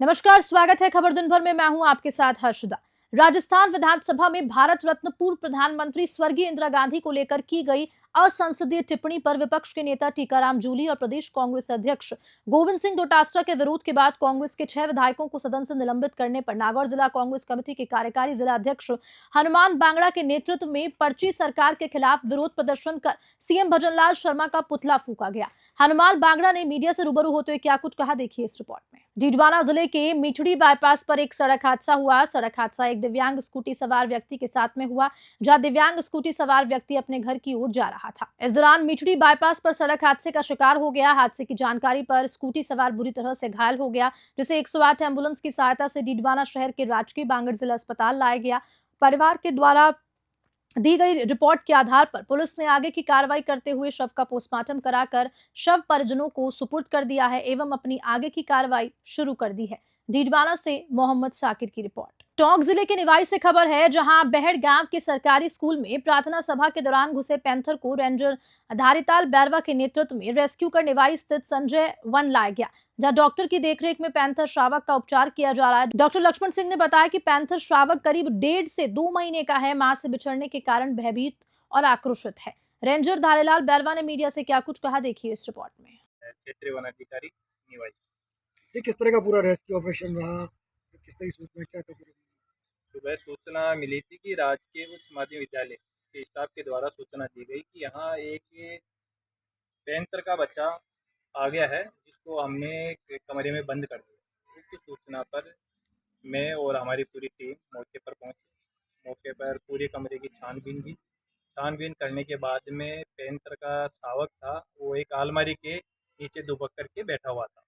नमस्कार, स्वागत है खबर दिन भर में। मैं हूं आपके साथ हर्षदा। राजस्थान विधानसभा में भारत रत्न पूर्व प्रधानमंत्री स्वर्गीय इंदिरा गांधी को लेकर की गई असंसदीय टिप्पणी पर विपक्ष के नेता टीकाराम जूली और प्रदेश कांग्रेस अध्यक्ष गोविंद सिंह डोटासरा के विरोध के बाद कांग्रेस के 6 विधायकों को सदन से निलंबित करने पर नागौर जिला कांग्रेस कमेटी के कार्यकारी जिला अध्यक्ष हनुमान बांगड़ा के नेतृत्व में पर्ची सरकार के खिलाफ विरोध प्रदर्शन कर सीएम भजनलाल शर्मा का पुतला फूका गया। हनुमान बांगड़ा ने मीडिया से रूबरू होते हुए क्या कुछ कहा, देखिए इस रिपोर्ट में। डीडवाना जिले के मिठड़ी बाईपास पर एक सड़क हादसा हुआ। सड़क हादसा एक दिव्यांग स्कूटी सवार व्यक्ति के साथ में हुआ, जहां दिव्यांग स्कूटी सवार व्यक्ति अपने घर की ओर जा रहा था। इस दौरान मिठड़ी बाईपास पर सड़क हादसे का शिकार हो गया। हादसे की जानकारी पर स्कूटी सवार बुरी तरह से घायल हो गया, जिसे 108 एम्बुलेंस की सहायता से डीडवाना शहर के राजकीय बांगड़ जिला अस्पताल लाया गया। परिवार के द्वारा दी गई रिपोर्ट के आधार पर पुलिस ने आगे की कार्रवाई करते हुए शव का पोस्टमार्टम कराकर शव परिजनों को सुपुर्द कर दिया है एवं अपनी आगे की कार्रवाई शुरू कर दी है। डीडवाना से मोहम्मद साकिर की रिपोर्ट। टोंक जिले के निवाई से खबर है, जहां बेहड़ गांव के सरकारी स्कूल में प्रार्थना सभा के दौरान घुसे पैंथर को रेंजर धारीताल बैरवा के नेतृत्व में रेस्क्यू कर निवाई स्थित संजय वन लाया गया, जहां डॉक्टर की देखरेख में पैंथर श्रावक का उपचार किया जा रहा है। डॉक्टर लक्ष्मण सिंह ने बताया कि पैंथर श्रावक करीब 1.5 से 2 महीने का है। मां से बिछड़ने के कारण भयभीत और आक्रोशित है। रेंजर धारीलाल बैरवा ने मीडिया से क्या कुछ कहा, देखिए इस रिपोर्ट में। क्षेत्रीय वनाधिकारी निवाई, ये किस तरह का पूरा रेस्क्यू ऑपरेशन रहा, किस तरह की सूचना क्या था? सुबह सूचना मिली थी कि राजकीय उच्च माध्यमिक विद्यालय के स्टाफ के द्वारा सूचना दी गई कि यहाँ एक पैंथर का बच्चा आ गया है, जिसको हमने एक कमरे में बंद कर दिया। उसकी सूचना पर मैं और हमारी पूरी टीम मौके पर पहुंची। मौके पर पूरे कमरे की छानबीन की। छानबीन करने के बाद में पैंथर का शावक था, वो एक अलमारी के नीचे दुबक करके बैठा हुआ था।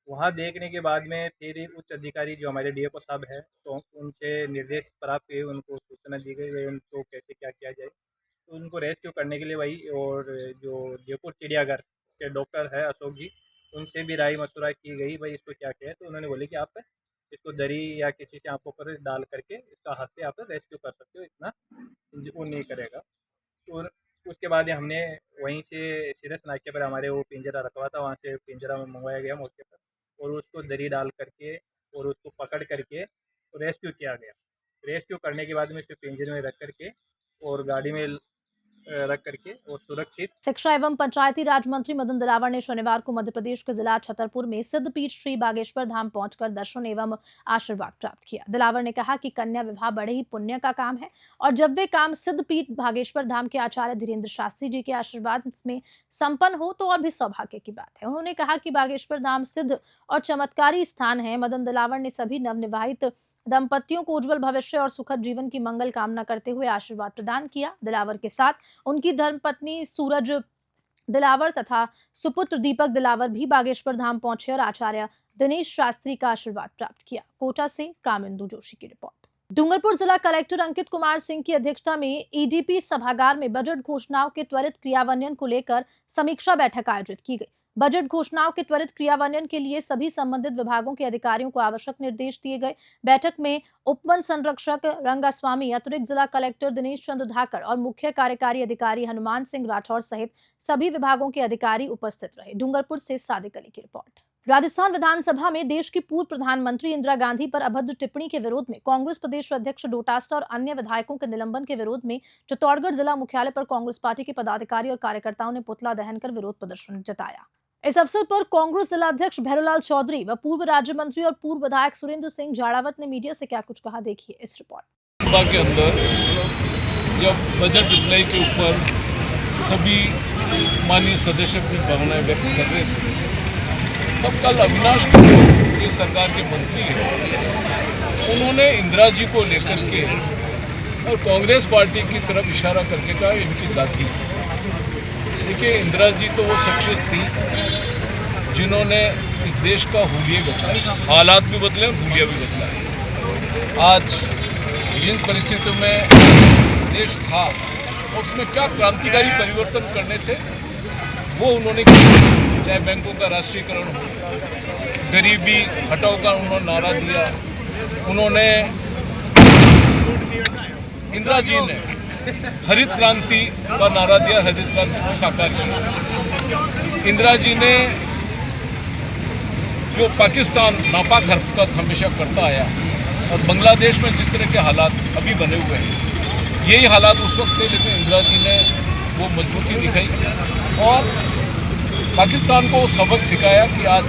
वहाँ देखने के बाद में फिर उच्च अधिकारी जो हमारे डीएफओ साहब हैं, तो उनसे निर्देश प्राप्त हुए, उनको सूचना दी गई भाई उनको कैसे क्या किया जाए। तो उनको रेस्क्यू करने के लिए वही और जो जयपुर चिड़ियाघर के डॉक्टर है अशोक जी, उनसे भी राय मशुरा की गई भाई इसको क्या किया है। तो उन्होंने बोले कि आप इसको दरी या किसी से आंखों पर डाल करके इसका हाथ से आप रेस्क्यू कर सकते हो, इतना वो नहीं करेगा। तो उसके बाद हमने वहीं से सीरस नाके पर हमारे वो पिंजरा रखवा था, वहाँ से पिंजरा में मंगवाया गया मौके पर और उसको दरी डाल करके और उसको पकड़ करके रेस्क्यू किया गया। रेस्क्यू करने के बाद में उसे पिंजरे में रख करके और गाड़ी में रख करके और सुरक्षित। शिक्षा एवं पंचायती राज मंत्री मदन दिलावर ने शनिवार को मध्य प्रदेश के जिला छतरपुर में सिद्धपीठ श्री बागेश्वर धाम पहुंचकर दर्शन एवं आशीर्वाद प्राप्त किया। दिलावर ने कहा कि कन्या विवाह बड़े ही पुण्य का काम है और जब वे काम सिद्धपीठ बागेश्वर धाम के आचार्य धीरेन्द्र शास्त्री जी के आशीर्वाद में संपन्न हो तो और भी सौभाग्य की बात है। उन्होंने कहा कि बागेश्वर धाम सिद्ध और चमत्कारी स्थान है। मदन दिलावर ने सभी नवनिवाहित दंपतियों को उज्जवल भविष्य और सुखद जीवन की मंगल कामना करते हुए आशीर्वाद प्रदान किया। दिलावर के साथ उनकी धर्मपत्नी सूरज दिलावर तथा सुपुत्र दीपक दिलावर भी बागेश्वर धाम पहुंचे और आचार्य दिनेश शास्त्री का आशीर्वाद प्राप्त किया। कोटा से कामिंदु जोशी की रिपोर्ट। डूंगरपुर जिला कलेक्टर अंकित कुमार सिंह की अध्यक्षता में ईडीपी सभागार में बजट घोषणाओं के त्वरित क्रियान्वयन को लेकर समीक्षा बैठक आयोजित की गई। बजट घोषणाओं के त्वरित क्रियान्वयन के लिए सभी संबंधित विभागों के अधिकारियों को आवश्यक निर्देश दिए गए। बैठक में उपवन संरक्षक रंगास्वामी, अतिरिक्त जिला कलेक्टर दिनेश चंद्र धाकड़ और मुख्य कार्यकारी अधिकारी हनुमान सिंह राठौर सहित सभी विभागों के अधिकारी उपस्थित रहे। डूंगरपुर से सादिक अली की रिपोर्ट। राजस्थान विधानसभा में देश की पूर्व प्रधानमंत्री इंदिरा गांधी पर अभद्र टिप्पणी के विरोध में कांग्रेस प्रदेश अध्यक्ष डोटासरा और अन्य विधायकों के निलंबन के विरोध में चित्तौड़गढ़ जिला मुख्यालय पर कांग्रेस पार्टी के पदाधिकारी और कार्यकर्ताओं ने पुतला दहन कर विरोध प्रदर्शन जताया। इस अवसर पर कांग्रेस जिला अध्यक्ष भैरोलाल चौधरी व पूर्व राज्य मंत्री और पूर्व विधायक सुरेंद्र सिंह जाड़ावत ने मीडिया से क्या कुछ कहा, देखिए इस रिपोर्ट। सभा के अंदर जब बजट रिप्लाई के ऊपर सभी माननीय सदस्य अपनी भावनाएं व्यक्त कर रहे थे, तब कल अविनाश ये सरकार के मंत्री हैं, उन्होंने इंदिरा जी को लेकर के और कांग्रेस पार्टी की तरफ इशारा करके कहा इनकी दादी। देखिए, इंदिरा जी तो वो शख्सियत थी जिन्होंने इस देश का हुलिया बदला, हालात भी बदले और हुलिया भी बदला। आज जिन परिस्थितियों में देश था उसमें क्या क्रांतिकारी परिवर्तन करने थे वो उन्होंने किया। चाहे बैंकों का राष्ट्रीयकरण हो, गरीबी हटाओ का उन्होंने नारा दिया। उन्होंने इंदिरा जी ने हरित क्रांति का नारा दिया, हरित क्रांति को साकार किया। इंदिरा जी ने जो पाकिस्तान नापाक हरकत हमेशा करता आया और बांग्लादेश में जिस तरह के हालात अभी बने हुए हैं, यही हालात उस वक्त थे, लेकिन इंदिरा जी ने वो मजबूती दिखाई और पाकिस्तान को सबक सिखाया कि आज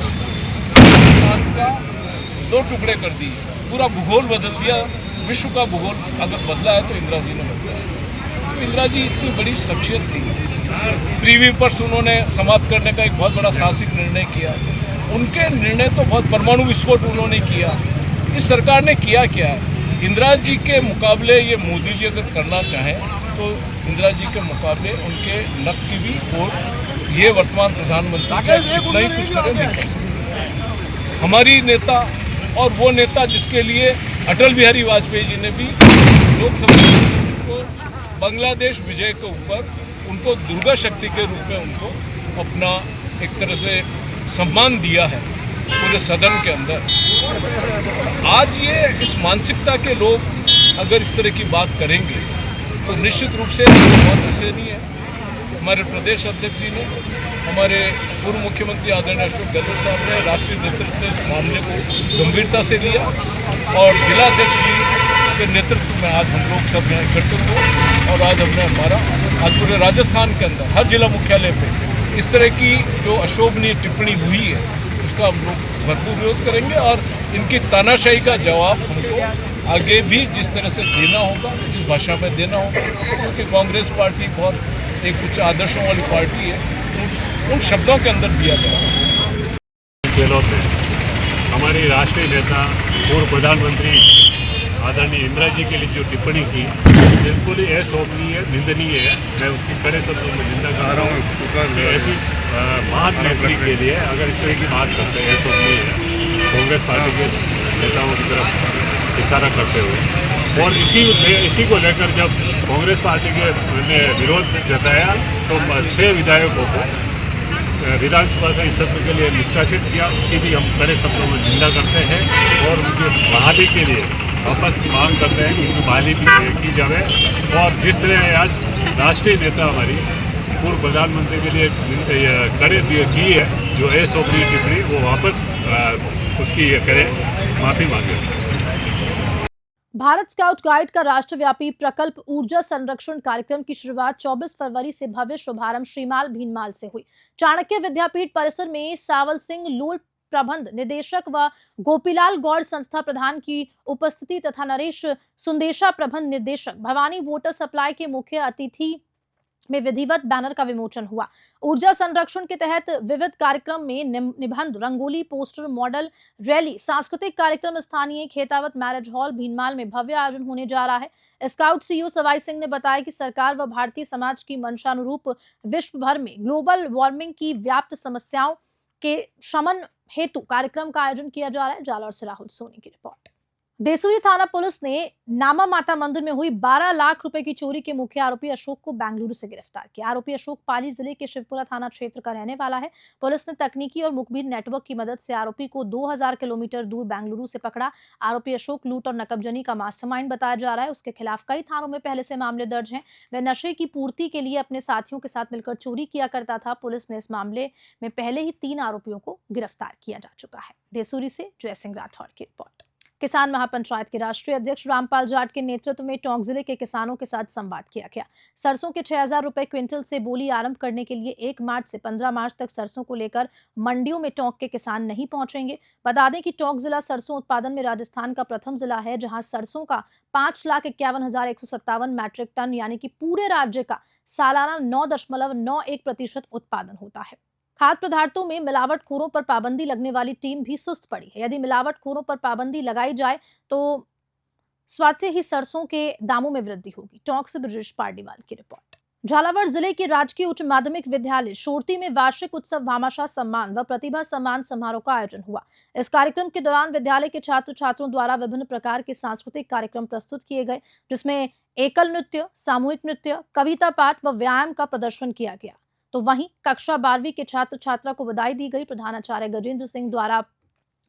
पाकिस्तान का 2 टुकड़े कर दिए, पूरा भूगोल बदल दिया। विश्व का भूगोल अगर बदला है तो इंदिरा जी ने बदला है। तो इंदिरा जी इतनी बड़ी शख्सियत थी, पृथ्वी पर उन्होंने समाप्त करने का एक बहुत बड़ा साहसिक निर्णय किया। उनके निर्णय तो बहुत, परमाणु विस्फोट उन्होंने किया। इस सरकार ने किया क्या है? इंदिरा जी के मुकाबले ये मोदी जी अगर करना चाहें तो इंदिरा जी के मुकाबले उनके नक की भी, और ये वर्तमान प्रधानमंत्री चाहे कितना ही कुछ करे नहीं कर सकते। हमारी नेता और वो नेता जिसके लिए अटल बिहारी वाजपेयी जी ने भी लोकसभा को बांग्लादेश विजय के ऊपर उनको दुर्गा शक्ति के रूप में उनको अपना एक तरह से सम्मान दिया है पूरे सदन के अंदर। आज ये इस मानसिकता के लोग अगर इस तरह की बात करेंगे तो निश्चित रूप से बहुत ऐसे नहीं है। हमारे प्रदेश अध्यक्ष जी ने, हमारे पूर्व मुख्यमंत्री आदरणीय अशोक गहलोत साहब ने, राष्ट्रीय नेतृत्व ने इस मामले को गंभीरता से लिया और जिलाध्यक्ष जी के नेतृत्व में आज हम लोग सब यहाँ इकट्ठे हुए और आज पूरे राजस्थान के अंदर हर जिला मुख्यालय पे इस तरह की जो अशोभनीय टिप्पणी हुई है उसका हम लोग भरपूर विरोध करेंगे और इनकी तानाशाही का जवाब हमको आगे भी जिस तरह से देना होगा, जिस भाषा में देना होगा, क्योंकि कांग्रेस पार्टी बहुत एक उच्च आदर्शों वाली पार्टी है, उन शब्दों के अंदर दिया गया। गहलोत ने हमारी राष्ट्रीय नेता पूर्व प्रधानमंत्री आदरणीय इंदिरा जी के लिए जो टिप्पणी की बिल्कुल ही अशोभनीय, निंदनीय है। मैं उसकी कड़े शब्दों में निंदा कर रहा हूँ। ऐसी महान नेत्री के लिए अगर इस तरह की बात करते हैं अशोभनीय है, कांग्रेस पार्टी के नेताओं की तरफ इशारा करते हुए। और इसी को लेकर जब कांग्रेस पार्टी के ने विरोध जताया तो 6 विधायकों को विधानसभा से इस सत्र के लिए निष्कासित किया। उसकी भी हम कड़े शब्दों में निंदा करते हैं और उनकी बहाली के लिए वापस की मांग करते हैं कि उनकी बहाली की जाए। और जिस तरह आज राष्ट्रीय नेता हमारी पूर्व प्रधानमंत्री के लिए कड़े की है जो अशोभनीय टिप्पणी, वो वापस उसकी करें, माफ़ी मांगे। भारत स्काउट गाइड का राष्ट्रव्यापी प्रकल्प ऊर्जा संरक्षण कार्यक्रम की शुरुआत 24 फरवरी से भव्य शुभारंभ श्रीमाल भीनमाल से हुई। चाणक्य विद्यापीठ परिसर में सावल सिंह लूल प्रबंध निदेशक व गोपीलाल गौड़ संस्था प्रधान की उपस्थिति तथा नरेश सुंदेशा प्रबंध निदेशक भवानी वाटर सप्लाई के मुख्य अतिथि में विधिवत बैनर का विमोचन हुआ। ऊर्जा संरक्षण के तहत विविध कार्यक्रम में निबंध, रंगोली, पोस्टर, मॉडल रैली, सांस्कृतिक कार्यक्रम स्थानीय खेतावत मैरिज हॉल भीनमाल में भव्य आयोजन होने जा रहा है। स्काउट सीईओ सवाई सिंह ने बताया कि सरकार व भारतीय समाज की मंशानुरूप विश्व भर में ग्लोबल वार्मिंग की व्याप्त समस्याओं के शमन हेतु कार्यक्रम का आयोजन किया जा रहा है। जालौर से राहुल सोनी की रिपोर्ट। देसूरी थाना पुलिस ने नामा माता मंदिर में हुई 12 लाख रुपए की चोरी के मुख्य आरोपी अशोक को बेंगलुरु से गिरफ्तार किया। आरोपी अशोक पाली जिले के शिवपुरा थाना क्षेत्र का रहने वाला है। पुलिस ने तकनीकी और मुखबिर नेटवर्क की मदद से आरोपी को 2000 किलोमीटर दूर बेंगलुरु से पकड़ा। आरोपी अशोक लूट और नकबजनी का मास्टरमाइंड बताया जा रहा है। उसके खिलाफ कई थानों में पहले से मामले दर्ज हैं। वह नशे की पूर्ति के लिए अपने साथियों के साथ मिलकर चोरी किया करता था। पुलिस ने इस मामले में पहले ही 3 आरोपियों को गिरफ्तार किया जा चुका है। देसूरी से जय सिंह राठौर की रिपोर्ट। किसान महापंचायत के राष्ट्रीय अध्यक्ष रामपाल जाट के नेतृत्व में टोंक जिले के किसानों के साथ संवाद किया गया। सरसों के 6000 रुपए क्विंटल से बोली आरंभ करने के लिए 1 मार्च से 15 मार्च तक सरसों को लेकर मंडियों में टोंक के किसान नहीं पहुंचेंगे। बता दें कि टोंक जिला सरसों उत्पादन में राजस्थान का प्रथम जिला है, जहां सरसों का 5,51,157 मैट्रिक टन यानी कि पूरे राज्य का सालाना 9.91% उत्पादन होता है। खाद्य पदार्थों में मिलावटखोरों पर पाबंदी लगने वाली टीम भी सुस्त पड़ी है। यदि मिलावटखोरों पर पाबंदी लगाई जाए तो स्वतः ही सरसों के दामों में वृद्धि होगी। टोंक से ब्रजेश पारडीवाल की रिपोर्ट। झालावाड़ जिले के राजकीय उच्च माध्यमिक विद्यालय शोरती में वार्षिक उत्सव भामाशाह सम्मान व प्रतिभा सम्मान समारोह का आयोजन हुआ। इस कार्यक्रम के दौरान विद्यालय के छात्र छात्रों द्वारा विभिन्न प्रकार के सांस्कृतिक कार्यक्रम प्रस्तुत किए गए, जिसमें एकल नृत्य, सामूहिक नृत्य, कविता पाठ व व्यायाम का प्रदर्शन किया गया। तो वहीं कक्षा 12वीं के छात्र छात्रा को बधाई दी गई। प्रधानाचार्य गजेंद्र सिंह द्वारा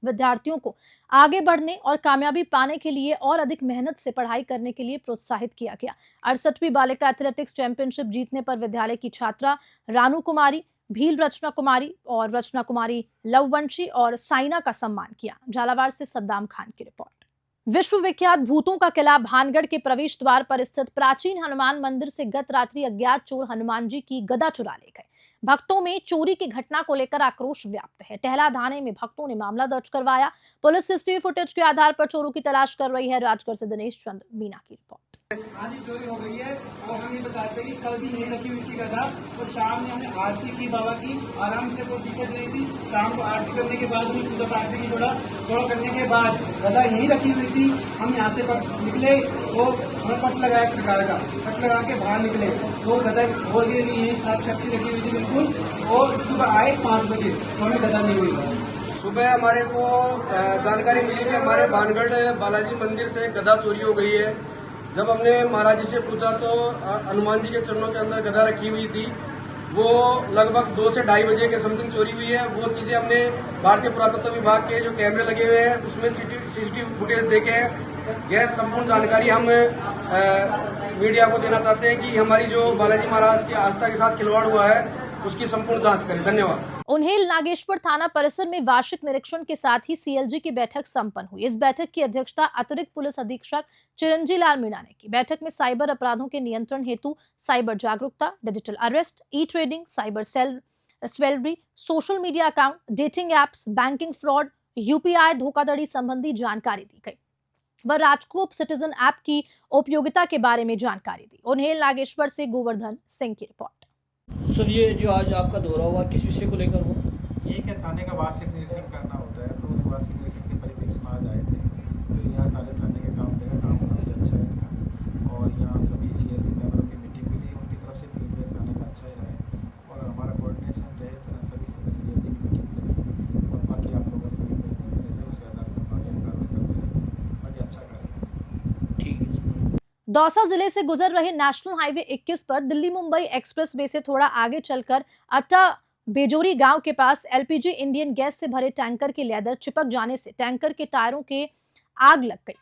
विद्यार्थियों को आगे बढ़ने और कामयाबी पाने के लिए और अधिक मेहनत से पढ़ाई करने के लिए प्रोत्साहित किया गया। 68वीं बालिका एथलेटिक्स चैंपियनशिप जीतने पर विद्यालय की छात्रा रानू कुमारी भील रचना कुमारी और रचना कुमारी लववंशी और साइना का सम्मान किया। झालावाड़ से सद्दाम खान की रिपोर्ट। विश्वविख्यात भूतों का किला भानगढ़ के प्रवेश द्वार पर स्थित प्राचीन हनुमान मंदिर से गत रात्रि अज्ञात चोर हनुमान जी की गदा चुरा ले गए। भक्तों में चोरी की घटना को लेकर आक्रोश व्याप्त है। टहला थाने में भक्तों ने मामला दर्ज करवाया। पुलिस सीसीटीवी फुटेज के आधार पर चोरों की तलाश कर रही है। राजगढ़ से दिनेश चंद्र मीना की रिपोर्ट। आज ही चोरी हो गई है और हम ये बताते हैं कि कल भी नहीं रखी हुई थी गदा, तो शाम में हमने आरती की बाबा की, आराम से कोई दिक्कत नहीं थी। शाम को आरती करने के बाद भी पूजा पाठ की थोड़ा करने के बाद गदा यहीं रखी हुई थी। हम यहाँ से निकले तो हमें पट लगाया सरकार का, पट लगा के बाहर निकले तो गदा हो गई यहीं साफ शक्ति रखी हुई थी बिल्कुल। और सुबह आए 5 बजे तो हमें गदा नहीं हुई। सुबह हमारे को जानकारी मिली कि हमारे भानगढ़ बालाजी मंदिर से गदा चोरी हो गई है। जब हमने महाराज जी से पूछा तो हनुमान जी के चरणों के अंदर गदा रखी हुई थी। वो लगभग 2 से 2:30 बजे के समथिंग चोरी हुई है। वो चीजें हमने भारतीय पुरातत्व विभाग के जो कैमरे लगे हुए हैं उसमें सीसीटीवी फुटेज देखे हैं। यह संपूर्ण जानकारी हम मीडिया को देना चाहते हैं कि हमारी जो बालाजी महाराज की आस्था के साथ खिलवाड़ हुआ है उसकी संपूर्ण जांच करें। धन्यवाद। उन्हेल नागेश्वर थाना परिसर में वार्षिक निरीक्षण के साथ ही सीएलजी की बैठक संपन्न हुई। इस बैठक की अध्यक्षता अतिरिक्त पुलिस अधीक्षक चिरंजी लाल मीणा ने की। बैठक में साइबर अपराधों के नियंत्रण हेतु साइबर जागरूकता, digital arrest, e trading, cyber slavery, social media account, dating apps, banking fraud, UPI धोखाधड़ी संबंधी जानकारी दी गई। वह राजकोप सिटीजन ऐप की उपयोगिता के बारे में जानकारी दी। उन्हेल नागेश्वर से गोवर्धन सिंह की रिपोर्ट। सर, ये जो आज आपका दौरा हुआ किस विषय को लेकर हुआ? ये क्या थाने का वार्षिक निरीक्षण करना होता है, तो उस वार्षिक निरीक्षण के परिप्रेक्ष्य में आज आए थे। तो यहाँ सारे थाने के काम देगा, काम काफ़ी अच्छा है और यहाँ सभी सीएलजी मेंबरों की मीटिंग भी ली, उनकी तरफ से फीडबैक आने का अच्छा ही रहा और हमारा कोऑर्डिनेशन रहे तो सभी सीएलजी की मीटिंग भी रखी और बाकी आप लोगों से फीडबैक देते रहे उस आधार पर बाकी हम कार्रवाई करते रहे। बाकी अच्छा कार्य। ठीक है। दौसा जिले से गुजर रहे नेशनल हाईवे 21 पर दिल्ली मुंबई एक्सप्रेसवे से थोड़ा आगे चलकर अट्टा बेजोरी गांव के पास एलपीजी इंडियन गैस से भरे टैंकर की लेदर चिपक जाने से टैंकर के टायरों के आग लग गई।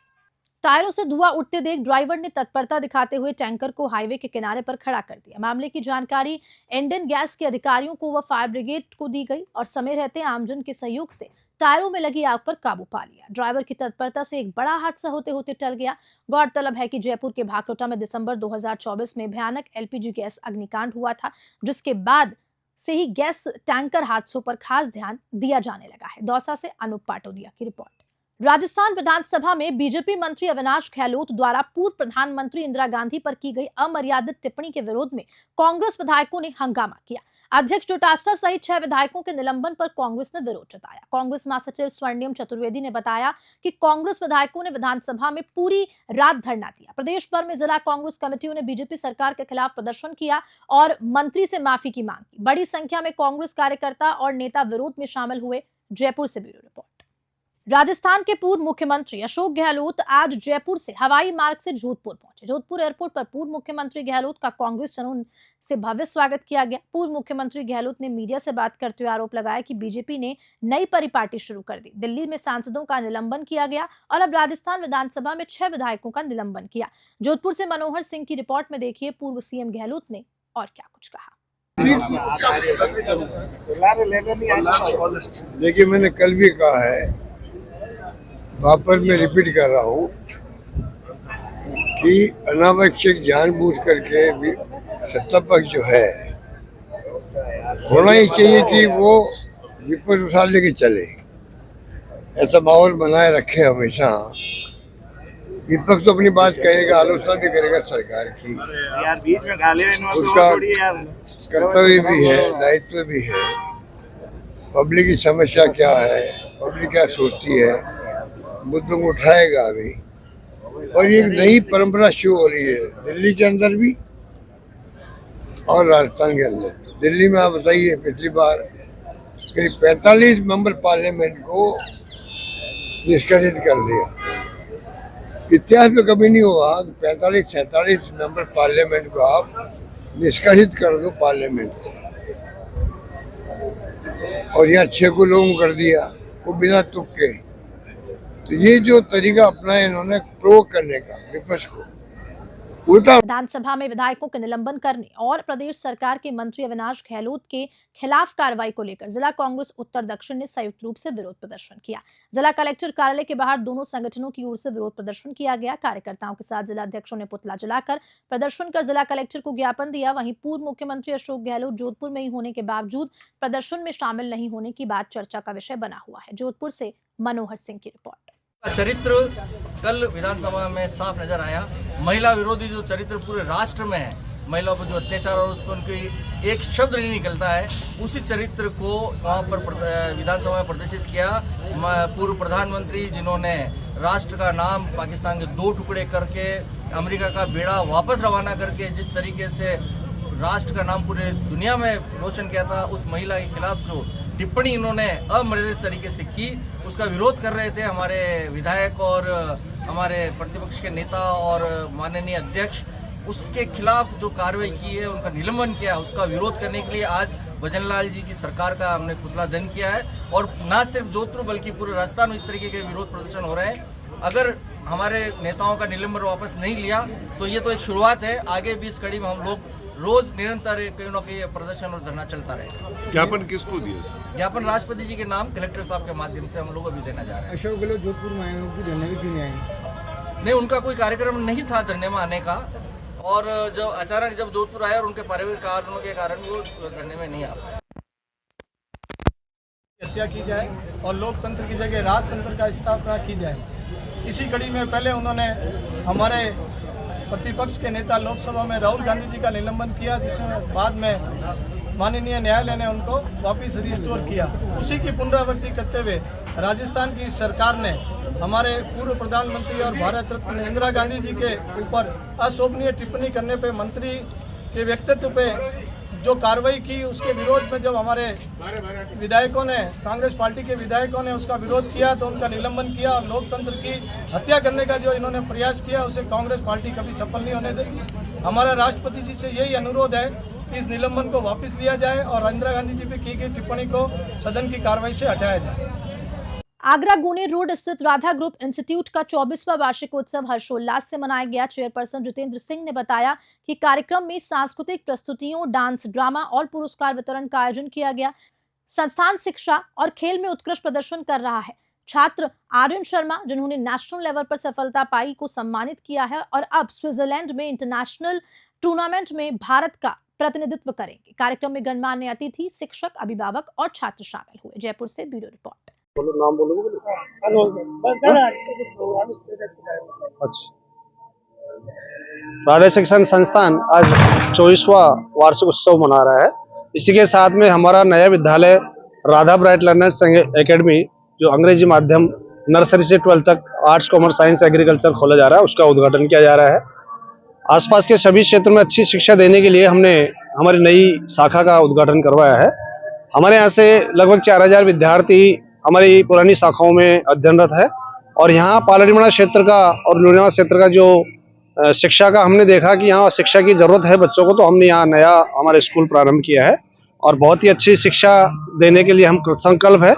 टायरों से धुआं उठते देख ड्राइवर ने तत्परता दिखाते हुए टैंकर को हाईवे के किनारे पर खड़ा कर दिया। मामले की जानकारी इंडियन गैस के अधिकारियों को व फायर ब्रिगेड को दी गई और समय रहते आमजन के सहयोग से टायरों में लगी आग पर काबू पा लिया। ड्राइवर की तत्परता से एक बड़ा हादसा होते होते टल गया। गौरतलब है कि जयपुर के भाखरोटा में दिसंबर 2024 में भयानक एलपीजी गैस अग्निकांड हुआ था, जिसके बाद से ही गैस टैंकर हादसों पर खास ध्यान दिया जाने लगा है। दौसा से अनूप पाटोदिया की रिपोर्ट। राजस्थान विधानसभा में बीजेपी मंत्री अविनाश गहलोत द्वारा पूर्व प्रधानमंत्री इंदिरा गांधी पर की गई अमर्यादित टिप्पणी के विरोध में कांग्रेस विधायकों ने हंगामा किया। अध्यक्ष डोटासरा सहित 6 विधायकों के निलंबन पर कांग्रेस ने विरोध जताया। कांग्रेस महासचिव स्वर्णिम चतुर्वेदी ने बताया कि कांग्रेस विधायकों ने विधानसभा में पूरी रात धरना दिया। प्रदेश भर में जिला कांग्रेस कमेटियों ने बीजेपी सरकार के खिलाफ प्रदर्शन किया और मंत्री से माफी की मांग की। बड़ी संख्या में कांग्रेस कार्यकर्ता और नेता विरोध में शामिल हुए। जयपुर से ब्यूरो रिपोर्ट। राजस्थान के पूर्व मुख्यमंत्री अशोक गहलोत आज जयपुर से हवाई मार्ग से जोधपुर पहुंचे। जोधपुर एयरपोर्ट पर पूर्व मुख्यमंत्री गहलोत का कांग्रेस जनों से भव्य स्वागत किया गया। पूर्व मुख्यमंत्री गहलोत ने मीडिया से बात करते हुए आरोप लगाया कि बीजेपी ने नई परिपाटी शुरू कर दी। दिल्ली में सांसदों का निलंबन किया गया और अब राजस्थान विधानसभा में 6 विधायकों का निलंबन किया। जोधपुर से मनोहर सिंह की रिपोर्ट में देखिए पूर्व सीएम गहलोत ने और क्या कुछ कहा। देखिए, मैंने कल भी कहा है, वापस मैं रिपीट कर रहा हूँ कि अनावश्यक जानबूझ करके भी सत्ता पक्ष जो है होना ही चाहिए कि वो विपक्ष उठा लेके चले, ऐसा माहौल बनाए रखे हमेशा। विपक्ष तो अपनी बात कहेगा, आलोचना भी करेगा सरकार की, उसका कर्तव्य भी है, दायित्व भी है। पब्लिक की समस्या क्या है, पब्लिक क्या सोचती है, मुद्दों को उठाएगा अभी। और ये एक नई परंपरा शुरू हो रही है दिल्ली के अंदर भी और राजस्थान के अंदर। दिल्ली में आप बताइए, पिछली बार करीब 45 मेंबर पार्लियामेंट को निष्कासित कर दिया। इतिहास में कभी नहीं हुआ 45-46 मेंबर पार्लियामेंट को आप निष्कासित कर दो पार्लियामेंट से, और यहाँ 6 को लोगों कर दिया, वो बिना तुक के। तो ये जो तरीका अपनाया इन्होंने प्रोवोक करने का विपक्ष को, उल्टा विधानसभा में विधायकों के निलंबन करने और प्रदेश सरकार के मंत्री अविनाश गहलोत के खिलाफ कार्रवाई को लेकर जिला कांग्रेस उत्तर दक्षिण ने संयुक्त रूप से विरोध प्रदर्शन किया। जिला कलेक्टर कार्यालय के बाहर दोनों संगठनों की ओर से विरोध प्रदर्शन किया गया। कार्यकर्ताओं के साथ जिला अध्यक्षों ने पुतला जलाकर प्रदर्शन कर जिला कलेक्टर को ज्ञापन दिया। वहीं पूर्व मुख्यमंत्री अशोक गहलोत जोधपुर में ही होने के बावजूद प्रदर्शन में शामिल नहीं होने की बात चर्चा का विषय बना हुआ है। जोधपुर से मनोहर सिंह की रिपोर्ट। चरित्र कल विधानसभा में साफ नजर आया। महिला विरोधी जो चरित्र पूरे राष्ट्र में है, महिलाओं पर जो अत्याचार और उस पर उनकी एक शब्द नहीं निकलता है, उसी चरित्र को वहाँ पर विधानसभा में प्रदर्शित किया। पूर्व प्रधानमंत्री जिन्होंने राष्ट्र का नाम पाकिस्तान के 2 टुकड़े करके अमेरिका का बेड़ा वापस रवाना करके जिस तरीके से राष्ट्र का नाम पूरे दुनिया में रोशन किया था, उस महिला के खिलाफ जो टिप्पणी इन्होंने अमर्यादित तरीके से की, उसका विरोध कर रहे थे हमारे विधायक और हमारे प्रतिपक्ष के नेता और माननीय अध्यक्ष। उसके खिलाफ जो कार्रवाई की है, उनका निलंबन किया है, उसका विरोध करने के लिए आज भजनलाल जी की सरकार का हमने पुतला दहन किया है। और ना सिर्फ जोधपुर बल्कि पूरे राजस्थान में इस तरीके के विरोध प्रदर्शन हो रहे हैं। अगर हमारे नेताओं का निलंबन वापस नहीं लिया तो ये तो एक शुरुआत है, आगे भी इस कड़ी में हम लोग रोज निरंतर कहीं ना कहीं प्रदर्शन और धरना चलता रहेगा। ज्ञापन किसको दिए? ज्ञापन राष्ट्रपति जी के नाम कलेक्टर साहब के माध्यम से हम लोग अभी देना जा रहे हैं। अशोक गहलोत जोधपुर में आए हैं, उनकी धरने भी क्यों नहीं आए? नहीं, उनका कोई कार्यक्रम नहीं था धरने में आने का, और जब अचानक जब जोधपुर आए और उनके पारिवारिक कारणों के कारण वो धरने में नहीं आ पाए। हत्या की जाए और लोकतंत्र की जगह राजतंत्र का स्थापना की जाए। इसी कड़ी में पहले उन्होंने हमारे प्रतिपक्ष के नेता लोकसभा में राहुल गांधी जी का निलंबन किया, जिसमें बाद में माननीय न्यायालय ने उनको वापस रिस्टोर किया। उसी की पुनरावृत्ति करते हुए राजस्थान की सरकार ने हमारे पूर्व प्रधानमंत्री और भारत रत्न इंदिरा गांधी जी के ऊपर अशोभनीय टिप्पणी करने पे मंत्री के व्यक्तित्व पे जो कार्रवाई की, उसके विरोध में जब हमारे विधायकों ने, कांग्रेस पार्टी के विधायकों ने उसका विरोध किया तो उनका निलंबन किया। और लोकतंत्र की हत्या करने का जो इन्होंने प्रयास किया, उसे कांग्रेस पार्टी कभी सफल नहीं होने देगी। हमारा राष्ट्रपति जी से यही अनुरोध है कि इस निलंबन को वापस लिया जाए और इंदिरा गांधी जी पर की गई टिप्पणी को सदन की कार्रवाई से हटाया जाए। आगरा गोने रोड स्थित राधा ग्रुप इंस्टीट्यूट का 24वां वार्षिकोत्सव हर्षोल्लास से मनाया गया। चेयरपर्सन जितेंद्र सिंह ने बताया कि कार्यक्रम में सांस्कृतिक प्रस्तुतियों, डांस, ड्रामा और पुरस्कार वितरण का आयोजन किया गया। संस्थान शिक्षा और खेल में उत्कृष्ट प्रदर्शन कर रहा है। छात्र आर्यन शर्मा, जिन्होंने नेशनल लेवल पर सफलता पाई, को सम्मानित किया है और अब स्विट्जरलैंड में इंटरनेशनल टूर्नामेंट में भारत का प्रतिनिधित्व करेंगे। कार्यक्रम में गणमान्य अतिथि, शिक्षक, अभिभावक और छात्र शामिल हुए। जयपुर से ब्यूरो रिपोर्ट। नाम बोलोगे? अच्छा, राधा शिक्षण संस्थान आज 24वां वार्षिक उत्सव मना रहा है। इसी के साथ में हमारा नया विद्यालय राधा ब्राइट लर्नर्स एकेडमी, जो अंग्रेजी माध्यम नर्सरी से 12th तक आर्ट्स, कॉमर्स, साइंस, एग्रीकल्चर खोला जा रहा है, उसका उद्घाटन किया जा रहा है। आसपास के सभी क्षेत्रों में अच्छी शिक्षा देने के लिए हमने हमारी नई शाखा का उद्घाटन करवाया है। हमारे यहाँ से लगभग 4000 विद्यार्थी हमारी पुरानी शाखाओं में अध्ययनरत है और यहाँ पालड़ीमड़ा क्षेत्र का और लुधियाना क्षेत्र का जो शिक्षा का हमने देखा कि यहाँ शिक्षा की जरूरत है बच्चों को, तो हमने यहाँ नया हमारा स्कूल प्रारंभ किया है और बहुत ही अच्छी शिक्षा देने के लिए हम संकल्प है।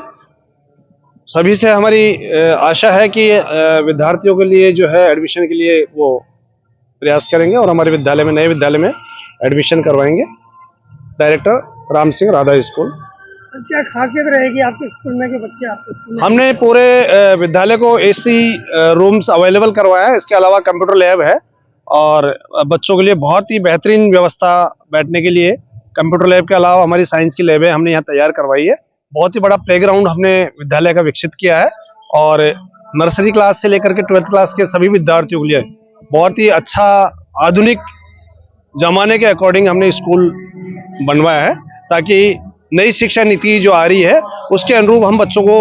सभी से हमारी आशा है कि विद्यार्थियों के लिए जो है एडमिशन के लिए वो प्रयास करेंगे और हमारे विद्यालय में, नए विद्यालय में एडमिशन करवाएंगे। Director Ram Singh, Radha school. क्या खासियत रहेगी आपके स्कूल में कि बच्चे आपके स्कूल में? हमने पूरे विद्यालय को AC रूम्स अवेलेबल करवाया है। इसके अलावा कंप्यूटर लैब है और बच्चों के लिए बहुत ही बेहतरीन व्यवस्था बैठने के लिए। कंप्यूटर लैब के अलावा हमारी साइंस की लैब है, हमने यहाँ तैयार करवाई है। बहुत ही बड़ा प्लेग्राउंड हमने विद्यालय का विकसित किया है और नर्सरी क्लास से लेकर के 12th क्लास के सभी विद्यार्थियों के लिए बहुत ही अच्छा आधुनिक जमाने के अकॉर्डिंग हमने स्कूल बनवाया है, ताकि नई शिक्षा नीति जो आ रही है उसके अनुरूप हम बच्चों को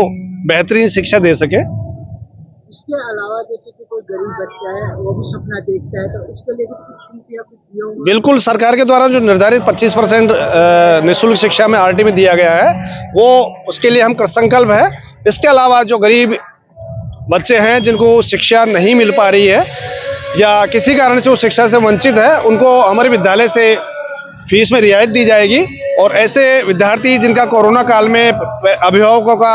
बेहतरीन शिक्षा दे सके। इसके अलावा जैसे कि कोई गरीब बच्चा है वो भी सपना देखता है, तो उसके लिए कुछ छूट या कुछ दिया होगा? बिल्कुल, सरकार के द्वारा जो निर्धारित 25% निःशुल्क शिक्षा में RT में दिया गया है, वो उसके लिए हम संकल्प है। इसके अलावा जो गरीब बच्चे हैं जिनको शिक्षा नहीं मिल पा रही है या किसी कारण से वो शिक्षा से वंचित है, उनको हमारे विद्यालय से फीस में रियायत दी जाएगी और ऐसे विद्यार्थी जिनका कोरोना काल में अभिभावकों का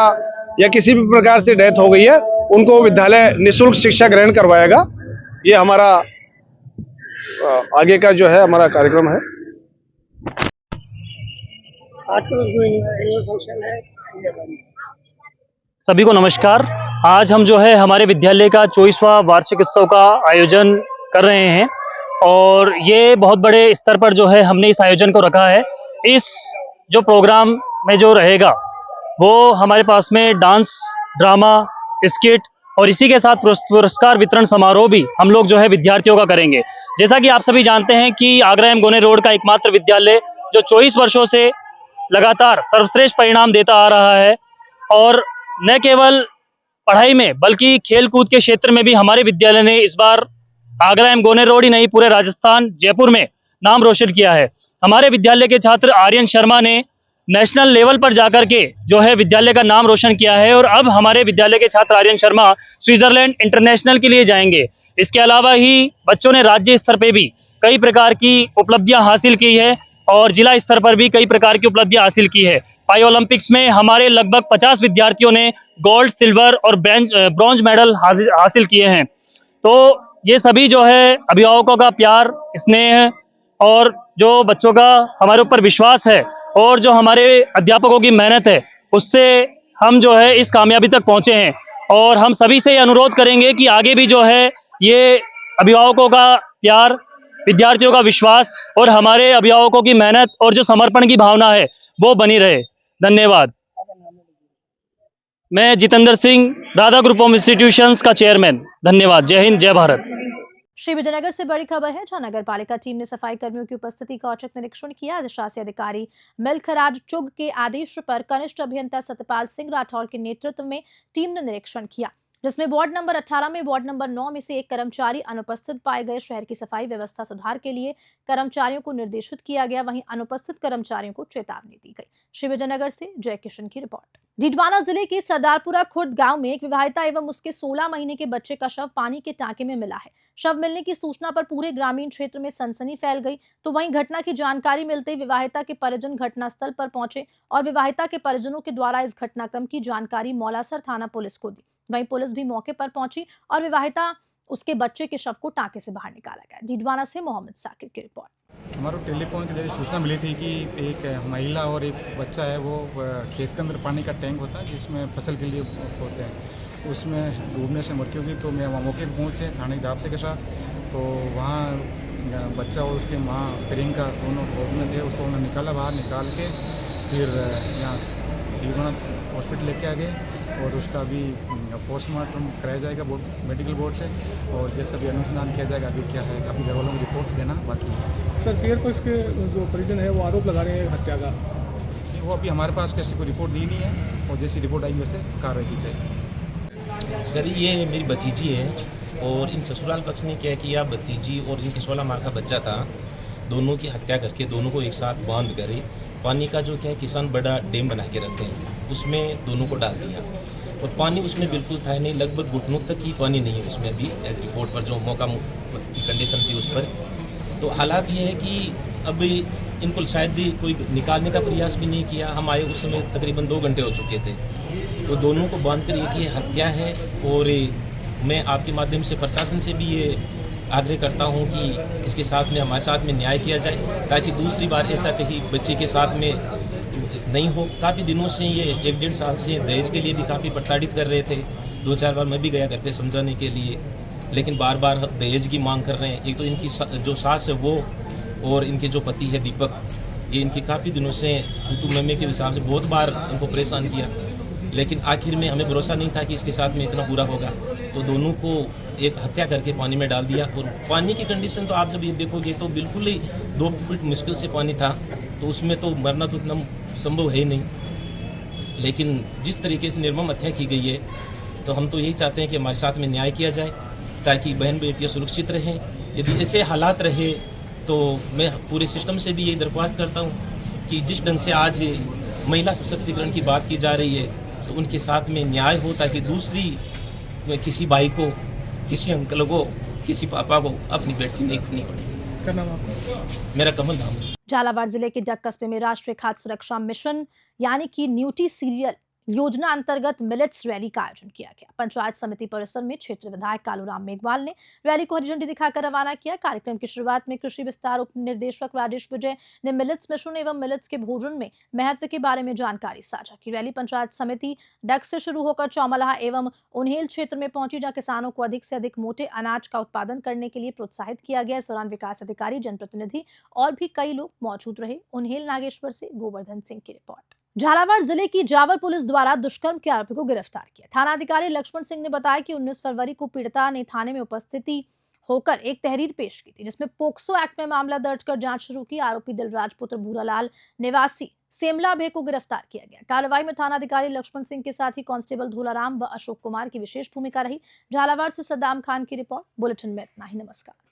या किसी भी प्रकार से डेथ हो गई है, उनको विद्यालय निःशुल्क शिक्षा ग्रहण करवाएगा। ये हमारा आगे का जो है हमारा कार्यक्रम है। आज का जो एनुअल फंक्शन है, सभी को नमस्कार। आज हम जो है हमारे विद्यालय का 24वां वार्षिक उत्सव का आयोजन कर रहे हैं और ये बहुत बड़े स्तर पर जो है हमने इस आयोजन को रखा है। इस जो प्रोग्राम में जो रहेगा वो हमारे पास में डांस, ड्रामा, स्किट और इसी के साथ पुरस्कार वितरण समारोह भी हम लोग जो है विद्यार्थियों का करेंगे। जैसा कि आप सभी जानते हैं कि आगरा एम गोने रोड का एकमात्र विद्यालय जो 24 वर्षों से लगातार सर्वश्रेष्ठ परिणाम देता आ रहा है और न केवल पढ़ाई में बल्कि खेल कूद के क्षेत्र में भी हमारे विद्यालय ने इस बार आगरा एम गोने रोड ही नहीं पूरे राजस्थान, जयपुर में नाम रोशन किया है। हमारे विद्यालय के छात्र आर्यन शर्मा ने नेशनल लेवल पर जाकर के जो है विद्यालय का नाम रोशन किया है और अब हमारे विद्यालय के छात्र आर्यन शर्मा स्विट्जरलैंड इंटरनेशनल के लिए जाएंगे। इसके अलावा ही बच्चों ने राज्य स्तर पर भी कई प्रकार की उपलब्धियां हासिल की है और जिला स्तर पर भी कई प्रकार की उपलब्धियां हासिल की है। पाई ओलंपिक्स में हमारे लगभग 50 विद्यार्थियों ने गोल्ड, सिल्वर और ब्रॉन्ज मेडल हासिल किए हैं। तो ये सभी जो है अभिभावकों का प्यार, स्नेह और जो बच्चों का हमारे ऊपर विश्वास है और जो हमारे अध्यापकों की मेहनत है उससे हम जो है इस कामयाबी तक पहुंचे हैं और हम सभी से अनुरोध करेंगे कि आगे भी जो है ये अभिभावकों का प्यार, विद्यार्थियों का विश्वास और हमारे अभिभावकों की मेहनत और जो समर्पण की भावना है वो बनी रहे। धन्यवाद। मैं Jitendra Singh, Radha group of institutions का चेयरमैन। धन्यवाद। जय हिंद, जय भारत। श्री विजयनगर से बड़ी खबर है, जहां नगर पालिका टीम ने सफाई कर्मियों की उपस्थिति का औचक निरीक्षण किया। अधिशासी अधिकारी मिल्खराज चुग के आदेश पर कनिष्ठ अभियंता सत्यपाल सिंह राठौर के नेतृत्व में टीम ने निरीक्षण किया, जिसमें वार्ड नंबर 18 में वार्ड नंबर 9 में से एक कर्मचारी अनुपस्थित पाए गए। शहर की सफाई व्यवस्था सुधार के लिए कर्मचारियों को निर्देशित किया गया, वहीं अनुपस्थित कर्मचारियों को चेतावनी दी गई। श्री विजयनगर से जय किशन की रिपोर्ट। डीडवाना जिले के सरदारपुरा खुर्द गांव में एक विवाहिता एवं उसके 16 महीने के बच्चे का शव पानी के टांके में मिला है। शव मिलने की सूचना पर पूरे ग्रामीण क्षेत्र में सनसनी फैल गई। तो वहीं घटना की जानकारी मिलते ही विवाहिता के परिजन घटनास्थल पर पहुंचे और विवाहिता के परिजनों के द्वारा इस घटनाक्रम की जानकारी मौलासर थाना पुलिस को दी। वहीं पुलिस भी मौके पर पहुंची और विवाहिता उसके बच्चे के शव को टांके से बाहर निकाला गया। डीडवाना से मोहम्मद साकिब की रिपोर्ट। हमारे टेलीफोन के जरिए सूचना मिली थी कि एक महिला और एक बच्चा है वो खेत के अंदर पानी का टैंक होता है जिसमें फसल के लिए होते हैं, उसमें डूबने से मृत्यु हुई। तो मैं वहाँ मौके पर पहुँचे थाने के जाब्ते के साथ। तो वहाँ बच्चा और उसकी माँ प्रियंका दोनों गोद में थे। उसको उन्होंने निकाला, बाहर निकाल के फिर यहाँ डीडवाना हॉस्पिटल लेके आ गए और उसका भी पोस्टमार्टम कराया जाएगा मेडिकल बोर्ड से और जैसा भी अनुसंधान किया जाएगा। अभी क्या है, अपने घर वालों को रिपोर्ट देना बाकी है। सर पीर को इसके जो परिजन है वो आरोप लगा रहे हैं हत्या का, वो अभी हमारे पास किसी को रिपोर्ट दी नहीं है और जैसी रिपोर्ट आई वैसे कार्रवाई की जाएगी। सर ये मेरी भतीजी है और इन ससुराल पक्ष ने क्या किया, भतीजी और इनके 16 माह का बच्चा था, दोनों की हत्या करके दोनों को एक साथ बांध कर पानी का जो क्या है किसान बड़ा डैम बना के रखते हैं उसमें दोनों को डाल दिया और पानी उसमें बिल्कुल था नहीं, लगभग घुटनों तक ही पानी नहीं है उसमें अभी एज रिपोर्ट पर जो मौका की कंडीशन थी उस पर। तो हालात ये है कि अब इनको शायद भी कोई निकालने का प्रयास भी नहीं किया। हम आए उस समय तकरीबन 2 घंटे हो चुके थे। तो दोनों को बांध कर ये हत्या है और मैं आपके माध्यम से प्रशासन से भी ये आग्रह करता हूं कि इसके साथ में हमारे साथ में न्याय किया जाए ताकि दूसरी बार ऐसा कहीं बच्चे के साथ में नहीं हो। काफ़ी दिनों से ये 1-1.5 साल से दहेज के लिए भी काफ़ी प्रताड़ित कर रहे थे। 2-4 बार मैं भी गया करते समझाने के लिए, लेकिन बार बार दहेज की मांग कर रहे हैं। एक तो इनकी जो सास है वो और इनके जो पति है दीपक, ये इनकी काफ़ी दिनों से मम्मी के हिसाब से बहुत बार इनको परेशान किया, लेकिन आखिर में हमें भरोसा नहीं था कि इसके साथ में इतना बुरा होगा। तो दोनों को एक हत्या करके पानी में डाल दिया और पानी की कंडीशन तो आप जब ये देखोगे तो बिल्कुल ही 2 फुट मुश्किल से पानी था, तो उसमें तो मरना तो इतना संभव है ही नहीं। लेकिन जिस तरीके से निर्मम हत्या की गई है तो हम तो यही चाहते हैं कि हमारे साथ में न्याय किया जाए ताकि बहन बेटियाँ सुरक्षित रहें। यदि ऐसे हालात रहे तो मैं पूरे सिस्टम से भी यही दरख्वास्त करता हूँ कि जिस ढंग से आज महिला सशक्तिकरण की बात की जा रही है तो उनके साथ में न्याय हो ताकि दूसरी किसी भाई को, किसी अंकल को, किसी पापा को अपनी बेटी नहीं खोनी पड़े। क्या नाम आपका? मेरा कमल नाम है। झालावाड़ जिले के डग कस्बे में राष्ट्रीय खाद्य सुरक्षा मिशन यानी कि न्यूट्री सीरियल योजना अंतर्गत मिलेट्स रैली का आयोजन किया गया। पंचायत समिति परिसर में क्षेत्र विधायक कालूराम मेघवाल ने रैली को हरी झंडी दिखाकर रवाना किया। कार्यक्रम की शुरुआत में कृषि विस्तार उप निर्देशक राजेश विजय ने मिलेट्स मिशन एवं मिलेट्स के भोजन में महत्व के बारे में जानकारी साझा की। रैली पंचायत समिति डग से शुरू होकर चौमलाहा एवं उन्हेल क्षेत्र में पहुंची, जहां किसानों को अधिक से अधिक मोटे अनाज का उत्पादन करने के लिए प्रोत्साहित किया गया। इस दौरान विकास अधिकारी, जनप्रतिनिधि और भी कई लोग मौजूद रहे। उन्हेल नागेश्वर से गोवर्धन सिंह की रिपोर्ट। झालावाड़ जिले की जावर पुलिस द्वारा दुष्कर्म के आरोपी को गिरफ्तार किया। थानाधिकारी लक्ष्मण सिंह ने बताया कि 19 फरवरी को पीड़िता ने थाने में उपस्थिति होकर एक तहरीर पेश की थी, जिसमें पोक्सो एक्ट में मामला दर्ज कर जांच शुरू की। आरोपी दिलराज पुत्र भूरालाल निवासी सेमला बे को गिरफ्तार किया गया। कार्रवाई में थानाधिकारी लक्ष्मण सिंह के साथ ही कांस्टेबल धूलाराम व अशोक कुमार की विशेष भूमिका रही। झालावाड़ से सद्दाम खान की रिपोर्ट। बुलेटिन में इतना ही। नमस्कार।